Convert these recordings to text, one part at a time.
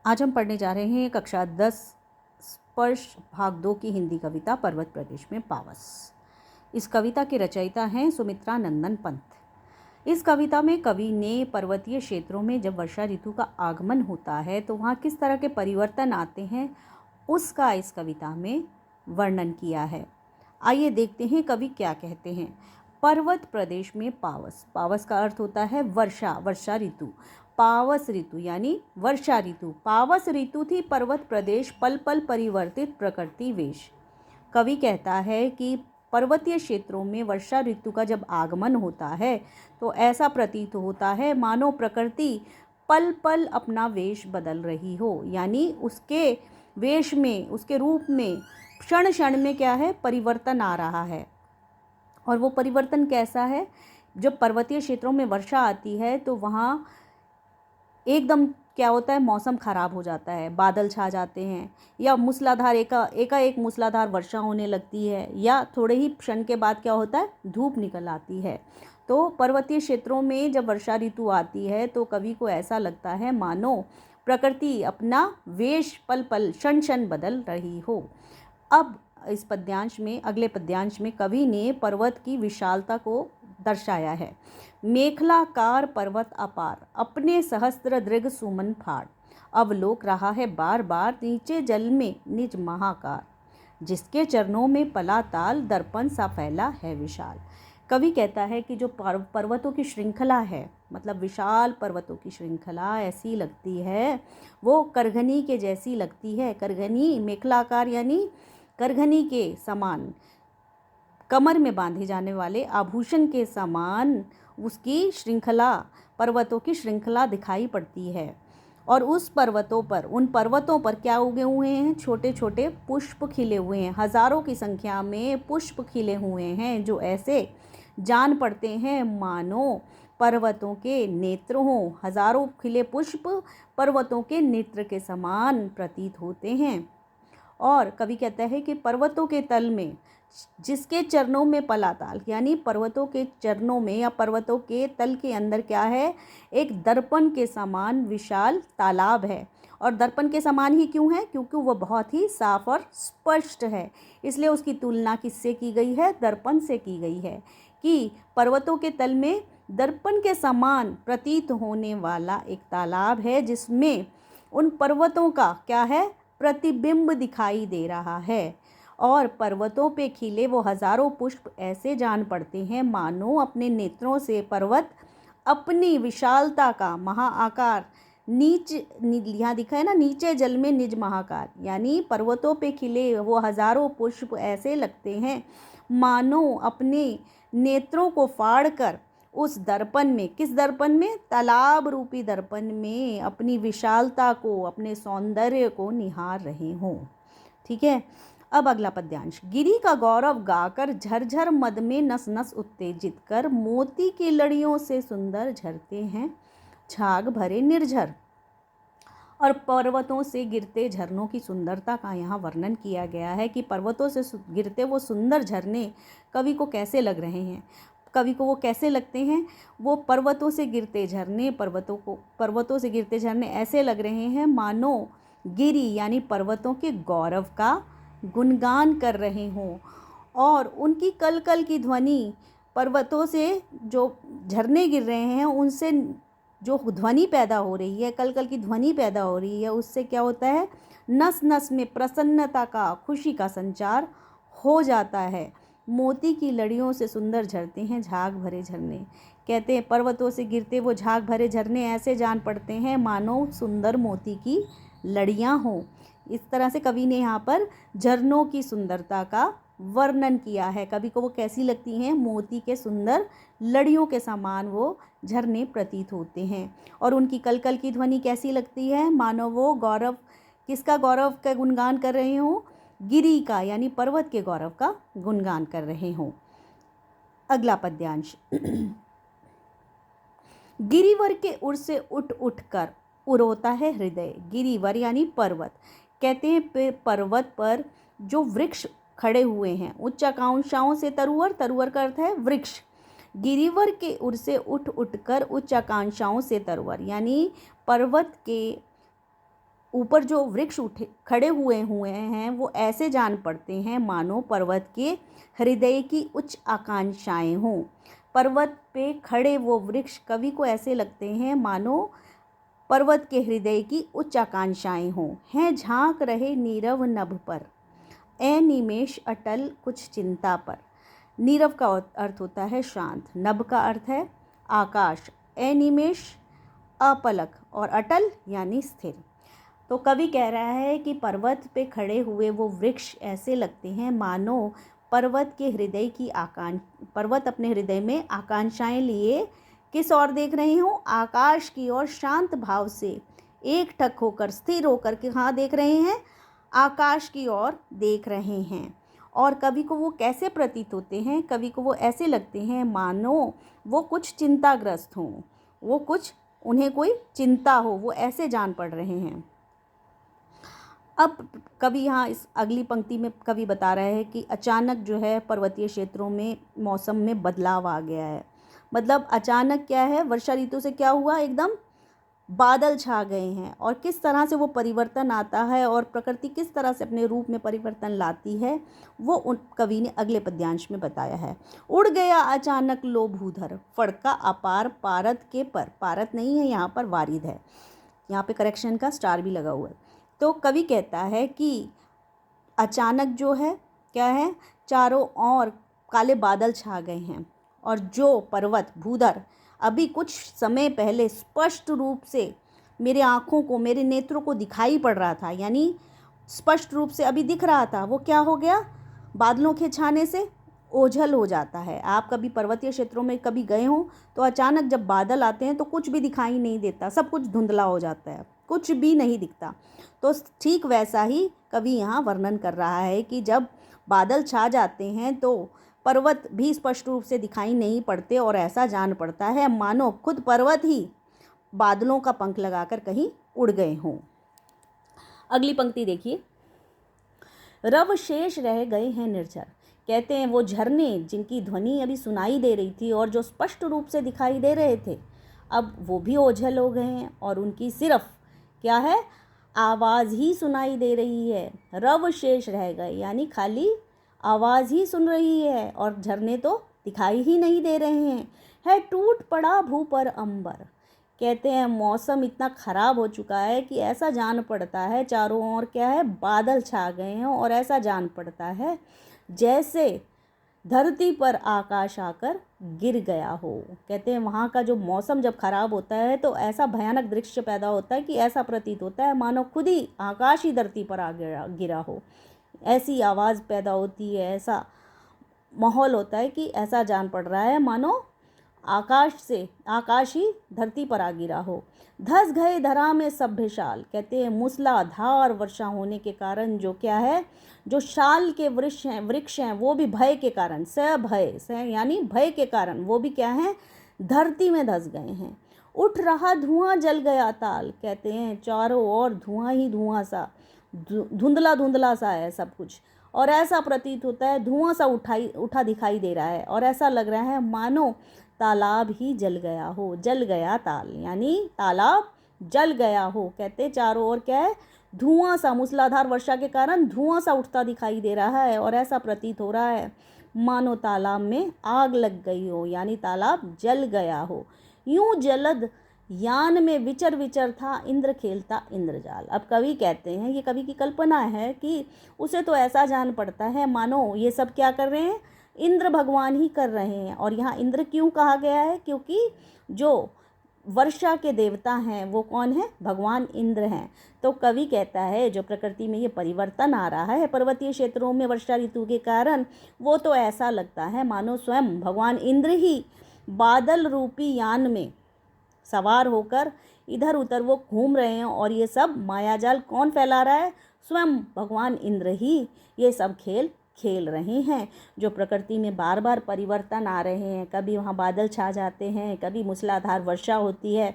आज हम पढ़ने जा रहे हैं कक्षा 10 स्पर्श भाग 2 की हिंदी कविता पर्वत प्रदेश में पावस। इस कविता के रचयिता हैं सुमित्रा नंदन पंत। इस कविता में कवि ने पर्वतीय क्षेत्रों में जब वर्षा ऋतु का आगमन होता है तो वहाँ किस तरह के परिवर्तन आते हैं उसका इस कविता में वर्णन किया है। आइए देखते हैं कवि क्या कहते हैं। पर्वत प्रदेश में पावस, पावस का अर्थ होता है वर्षा, वर्षा ऋतु। पावस ऋतु यानी वर्षा ऋतु। पावस ऋतु थी पर्वत प्रदेश पल पल परिवर्तित प्रकृति वेश। कवि कहता है कि पर्वतीय क्षेत्रों में वर्षा ऋतु का जब आगमन होता है तो ऐसा प्रतीत होता है मानो प्रकृति पल पल अपना वेश बदल रही हो, यानी उसके वेश में, उसके रूप में क्षण क्षण में क्या है, परिवर्तन आ रहा है। और वो परिवर्तन कैसा है? जब पर्वतीय क्षेत्रों में वर्षा आती है तो वहाँ एकदम क्या होता है, मौसम ख़राब हो जाता है, बादल छा जाते हैं या मूसलाधार एकाएक मूसलाधार वर्षा होने लगती है, या थोड़े ही क्षण के बाद क्या होता है, धूप निकल आती है। तो पर्वतीय क्षेत्रों में जब वर्षा ऋतु आती है तो कवि को ऐसा लगता है मानो प्रकृति अपना वेश पल पल क्षण क्षण बदल रही हो। अब इस पद्यांश में, अगले पद्यांश में कवि ने पर्वत की विशालता को दर्शाया है। मेखलाकार पर्वत अपार, अपने सहस्त्र दृग सुमन फाड़, अवलोक रहा है बार बार नीचे जल में निज महाकार, जिसके चरणों में पला ताल दर्पण सा फैला है विशाल। कवि कहता है कि जो पर्वतों की श्रृंखला है, मतलब विशाल पर्वतों की श्रृंखला ऐसी लगती है, वो करघनी के जैसी लगती है। करघनी, मेखलाकार यानी करघनी के समान, कमर में बांधे जाने वाले आभूषण के समान उसकी श्रृंखला, पर्वतों की श्रृंखला दिखाई पड़ती है। और उस पर्वतों पर, उन पर्वतों पर क्या उगे हुए हैं, छोटे छोटे पुष्प खिले हुए हैं। हजारों की संख्या में पुष्प खिले हुए हैं जो ऐसे जान पड़ते हैं मानो पर्वतों के नेत्र हों। हजारों खिले पुष्प पर्वतों के नेत्र के समान प्रतीत होते हैं। और कवि कहता है कि पर्वतों के तल में, जिसके चरणों में पलाताल, यानी पर्वतों के चरणों में या पर्वतों के तल के अंदर क्या है, एक दर्पण के समान विशाल तालाब है। और दर्पण के समान ही क्यों है? क्योंकि वह बहुत ही साफ और स्पष्ट है, इसलिए उसकी तुलना किससे की गई है? दर्पण से की गई है। कि पर्वतों के तल में दर्पण के समान प्रतीत होने वाला एक तालाब है जिसमें उन पर्वतों का क्या है, प्रतिबिंब दिखाई दे रहा है। और पर्वतों पे खिले वो हजारों पुष्प ऐसे जान पड़ते हैं मानो अपने नेत्रों से पर्वत अपनी विशालता का महाआकार यहाँ दिखा है ना, नीचे जल में निज महाकार, यानी पर्वतों पे खिले वो हजारों पुष्प ऐसे लगते हैं मानो अपने नेत्रों को फाड़कर उस दर्पण में, किस दर्पण में, तालाब रूपी दर्पण में अपनी विशालता को, अपने सौंदर्य को निहार रहे हों। ठीक है। अब अगला पद्यांश। गिरी का गौरव गाकर झरझर मद में नस नस उत्तेजित कर, मोती की लड़ियों से सुंदर झरते हैं झाग भरे निर्झर। और पर्वतों से गिरते झरनों की सुंदरता का यहाँ वर्णन किया गया है कि पर्वतों से गिरते वो सुंदर झरने कवि को कैसे लग रहे हैं। कवि को वो कैसे लगते हैं? वो पर्वतों से गिरते झरने, पर्वतों से गिरते झरने ऐसे लग रहे हैं मानो गिरी यानी पर्वतों के गौरव का गुणगान कर रहे हों। और उनकी कल कल की ध्वनि, पर्वतों से जो झरने गिर रहे हैं उनसे जो ध्वनि पैदा हो रही है, कल कल की ध्वनि पैदा हो रही है, उससे क्या होता है, नस नस में प्रसन्नता का, खुशी का संचार हो जाता है। मोती की लड़ियों से सुंदर झरते हैं झाग भरे झरने। कहते हैं पर्वतों से गिरते वो झाग भरे झरने ऐसे जान पड़ते हैं मानो सुंदर मोती की लड़ियाँ हों। इस तरह से कवि ने यहाँ पर झरनों की सुंदरता का वर्णन किया है। कवि को वो कैसी लगती हैं? मोती के सुंदर लड़ियों के समान वो झरने प्रतीत होते हैं। और उनकी कलकल की ध्वनि कैसी लगती है? मानो वो गौरव, किसका गौरव का गुणगान कर रहे हों? गिरी का यानी पर्वत के गौरव का गुणगान कर रहे हों। अगला पद्यांश। गिरिवर के उर से उठ उठ कर उड़ोता है हृदय। गिरिवर यानी पर्वत। कहते हैं पर्वत पर जो वृक्ष खड़े हुए हैं, उच्च आकांक्षाओं से तरुवर, तरुवर का अर्थ है वृक्ष। गिरिवर के उर से उठ उठ कर उच्च आकांक्षाओं से तरुवर, यानी पर्वत के ऊपर जो वृक्ष उठे खड़े हुए हुए हैं वो ऐसे जान पड़ते हैं मानो पर्वत के हृदय की उच्च आकांक्षाएं हों। पर्वत पे खड़े वो वृक्ष कवि को ऐसे लगते हैं मानो पर्वत के हृदय की उच्च आकांक्षाएं हों। हैं झांक रहे नीरव नभ पर, ए निमेष अटल कुछ चिंता पर। नीरव का अर्थ होता है शांत, नभ का अर्थ है आकाश, ए निमेष अपलक और अटल यानी स्थिर। तो कवि कह रहा है कि पर्वत पे खड़े हुए वो वृक्ष ऐसे लगते हैं मानो पर्वत के हृदय की पर्वत अपने हृदय में आकांक्षाएं लिए किस ओर देख रहे हों, आकाश की ओर शांत भाव से एक टक होकर स्थिर होकर के कहाँ देख रहे हैं, आकाश की ओर देख रहे हैं। और कवि को वो कैसे प्रतीत होते हैं, कवि को वो ऐसे लगते हैं मानो वो कुछ चिंताग्रस्त हों, वो कुछ उन्हें कोई चिंता हो, वो ऐसे जान पड़ रहे हैं। अब कवि यहाँ इस अगली पंक्ति में कवि बता रहे हैं कि अचानक जो है पर्वतीय क्षेत्रों में मौसम में बदलाव आ गया है। मतलब अचानक क्या है, वर्षा ऋतु से क्या हुआ, एकदम बादल छा गए हैं। और किस तरह से वो परिवर्तन आता है और प्रकृति किस तरह से अपने रूप में परिवर्तन लाती है वो उन कवि ने अगले पद्यांश में बताया है। उड़ गया अचानक लो भूधर, फड़का अपार पारद के पर। पारद नहीं है यहाँ पर, वारिद है। यहाँ पे करेक्शन का स्टार भी लगा हुआ है। तो कवि कहता है कि अचानक जो है क्या है, चारों ओर काले बादल छा गए हैं और जो पर्वत भूधर अभी कुछ समय पहले स्पष्ट रूप से मेरे आँखों को, मेरे नेत्रों को दिखाई पड़ रहा था, यानी स्पष्ट रूप से अभी दिख रहा था, वो क्या हो गया, बादलों के छाने से ओझल हो जाता है। आप कभी पर्वतीय क्षेत्रों में कभी गए हों तो अचानक जब बादल आते हैं तो कुछ भी दिखाई नहीं देता, सब कुछ धुंधला हो जाता है, कुछ भी नहीं दिखता। तो ठीक वैसा ही कवि यहाँ वर्णन कर रहा है कि जब बादल छा जाते हैं तो पर्वत भी स्पष्ट रूप से दिखाई नहीं पड़ते और ऐसा जान पड़ता है मानो खुद पर्वत ही बादलों का पंख लगाकर कहीं उड़ गए हों। अगली पंक्ति देखिए, रव शेष रह गए हैं निर्झर। कहते हैं वो झरने जिनकी ध्वनि अभी सुनाई दे रही थी और जो स्पष्ट रूप से दिखाई दे रहे थे, अब वो भी ओझल हो गए हैं और उनकी सिर्फ क्या है, आवाज़ ही सुनाई दे रही है। रव शेष रह गए यानी खाली आवाज़ ही सुन रही है और झरने तो दिखाई ही नहीं दे रहे हैं। है टूट पड़ा भू पर अंबर। कहते हैं मौसम इतना ख़राब हो चुका है कि ऐसा जान पड़ता है चारों ओर क्या है, बादल छा गए हैं और ऐसा जान पड़ता है जैसे धरती पर आकाश आकर गिर गया हो। कहते हैं वहाँ का जो मौसम जब ख़राब होता है तो ऐसा भयानक दृश्य पैदा होता है कि ऐसा प्रतीत होता है मानो खुद ही आकाश ही धरती पर आ गिरा हो। ऐसी आवाज़ पैदा होती है, ऐसा माहौल होता है कि ऐसा जान पड़ रहा है मानो आकाश ही धरती पर आ गिरा हो। धस गए धरा में सभ्य। कहते हैं मूसलाधार वर्षा होने के कारण जो क्या है, जो शाल के वृक्ष हैं वो भी भय के कारण, यानी भय के कारण वो भी क्या है, धरती में धस गए हैं। उठ रहा धुआं जल गया ताल। कहते हैं चारों ओर धुआं ही धुआं सा, धुंधला सा है सब कुछ और ऐसा प्रतीत होता है धुआं सा उठा दिखाई दे रहा है और ऐसा लग रहा है मानो तालाब ही जल गया हो। जल गया ताल यानी तालाब जल गया हो। कहते चारों ओर क्या है, धुआं सा, मूसलाधार वर्षा के कारण धुआं सा उठता दिखाई दे रहा है और ऐसा प्रतीत हो रहा है मानो तालाब में आग लग गई हो, यानी तालाब जल गया हो। यूं जलद यान में विचर विचर था इंद्र खेलता इंद्रजाल। अब कवि कहते हैं, ये कवि की कल्पना है कि उसे तो ऐसा जान पड़ता है मानो ये सब क्या कर रहे हैं, इंद्र भगवान ही कर रहे हैं। और यहाँ इंद्र क्यों कहा गया है, क्योंकि जो वर्षा के देवता हैं वो कौन है, भगवान इंद्र हैं। तो कवि कहता है जो प्रकृति में ये परिवर्तन आ रहा है पर्वतीय क्षेत्रों में वर्षा ऋतु के कारण, वो तो ऐसा लगता है मानो स्वयं भगवान इंद्र ही बादल रूपी यान में सवार होकर इधर उधर वो घूम रहे हैं। और ये सब मायाजाल कौन फैला रहा है, स्वयं भगवान इंद्र ही ये सब खेल रहे हैं। जो प्रकृति में बार बार परिवर्तन आ रहे हैं, कभी वहाँ बादल छा जाते हैं, कभी मूसलाधार वर्षा होती है,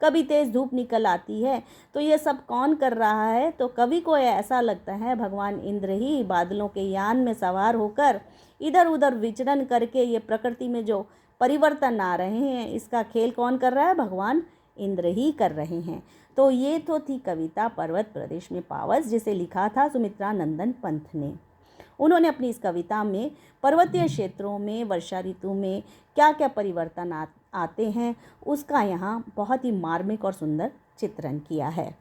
कभी तेज़ धूप निकल आती है, तो ये सब कौन कर रहा है। तो कवि को ऐसा लगता है भगवान इंद्र ही बादलों के यान में सवार होकर इधर उधर विचरण करके ये प्रकृति में जो परिवर्तन आ रहे हैं इसका खेल कौन कर रहा है, भगवान इंद्र ही कर रहे हैं। तो ये तो थी कविता पर्वत प्रदेश में पावस, जिसे लिखा था सुमित्रा नंदन पंत ने। उन्होंने अपनी इस कविता में पर्वतीय क्षेत्रों में वर्षा ऋतु में क्या क्या परिवर्तन आते हैं उसका यहाँ बहुत ही मार्मिक और सुंदर चित्रण किया है।